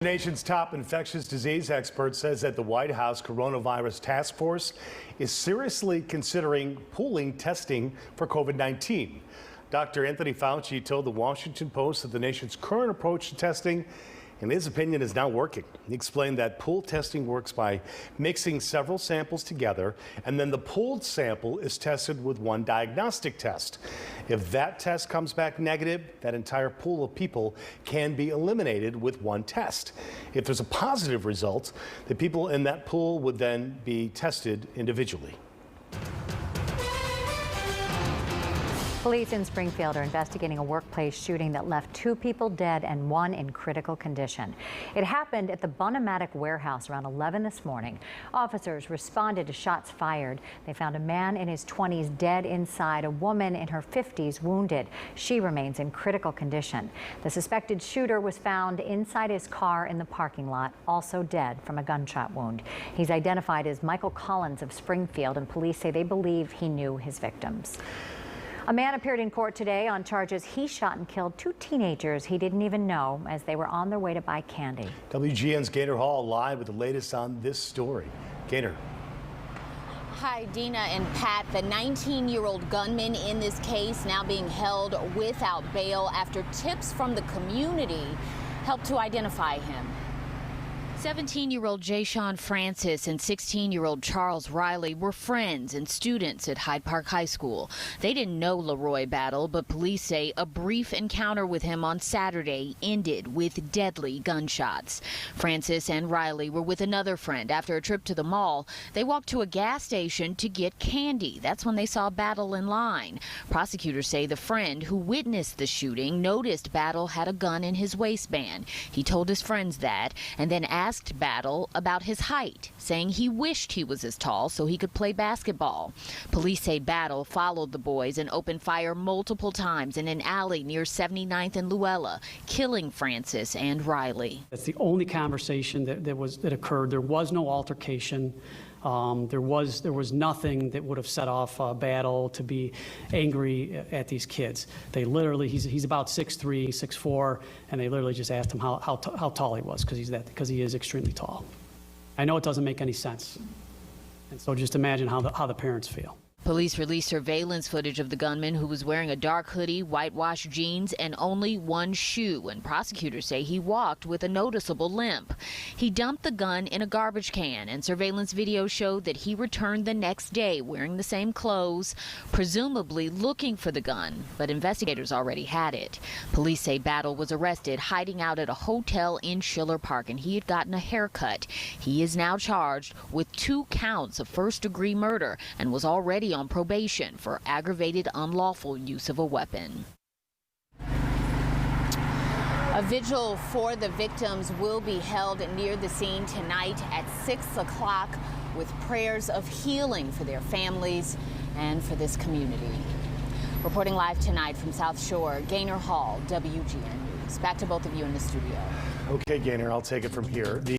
The nation's top infectious disease expert says that the White House Coronavirus Task Force is seriously considering pooling testing for COVID-19. Dr. Anthony Fauci told the Washington Post that the nation's current approach to testing, in his opinion, is not working. He explained that pool testing works by mixing several samples together, and then the pooled sample is tested with one diagnostic test. If that test comes back negative, that entire pool of people can be eliminated with one test. If there's a positive result, the people in that pool would then be tested individually. Police in Springfield are investigating a workplace shooting that left 2 people dead and 1 in critical condition. It happened at the Bunnamatic warehouse around 11 this morning. Officers responded to shots fired. They found a man in his 20s dead inside, a woman in her 50s wounded. She remains in critical condition. The suspected shooter was found inside his car in the parking lot, also dead from a gunshot wound. He's identified as Michael Collins of Springfield, and police say they believe he knew his victims. A man appeared in court today on charges he shot and killed 2 teenagers he didn't even know as they were on their way to buy candy. WGN's Gaynor Hall live with the latest on this story. Gaynor. Hi, Dina and Pat. The 19-year-old gunman in this case now being held without bail after tips from the community helped to identify him. 17-year-old Jayshawn Francis and 16-year-old Charles Riley were friends and students at Hyde Park High School. They didn't know Leroy Battle, but police say a brief encounter with him on Saturday ended with deadly gunshots. Francis and Riley were with another friend after a trip to the mall. They walked to a gas station to get candy. That's when they saw Battle in line. Prosecutors say the friend who witnessed the shooting noticed Battle had a gun in his waistband. He told his friends that and then asked Battle about his height, saying he wished he was as tall so he could play basketball. Police say Battle followed the boys and opened fire multiple times in an alley near 79th and Luella, killing Francis and Riley. That's the only conversation that occurred. There was no altercation. There was nothing that would have set off Battle to be angry at these kids. They literally, he's about 6'3", 6'4", and they literally just asked him how tall he was because he is extremely tall. I know it doesn't make any sense, and so just imagine how the parents feel. Police released surveillance footage of the gunman who was wearing a dark hoodie, whitewashed jeans, and only one shoe, and prosecutors say he walked with a noticeable limp. He dumped the gun in a garbage can, and surveillance video showed that he returned the next day wearing the same clothes, presumably looking for the gun, but investigators already had it. Police say Battle was arrested hiding out at a hotel in Schiller Park, and he had gotten a haircut. He is now charged with 2 counts of first-degree murder and was already on probation for aggravated unlawful use of a weapon. A vigil for the victims will be held near the scene tonight at 6 o'clock with prayers of healing for their families and for this community. Reporting live tonight from South Shore, Gaynor Hall, WGN News. Back to both of you in the studio. Okay, Gaynor, I'll take it from here.